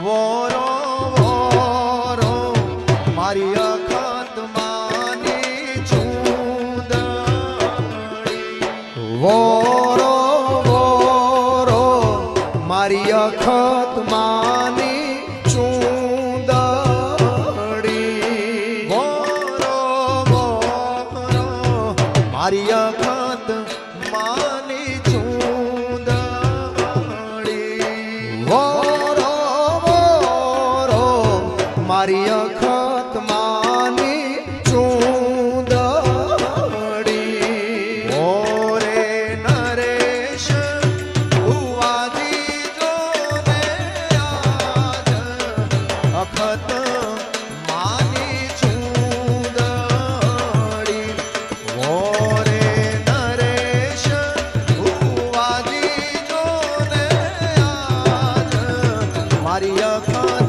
વોરો વોરો મારી અખત માની ચૂંદડી વોરો વોરો મારી અખત માની ચૂંદડી વોરો વોરો મારી અખત માની ચૂંદડી વોરો વોરો મારી અખત માની ચૂંદડી ઓરે નરેશ ભુવાજી જોને આજ અખત માની ચૂંદડી ઓરે નરેશ ભુવાજી જોને આજ મારી અખત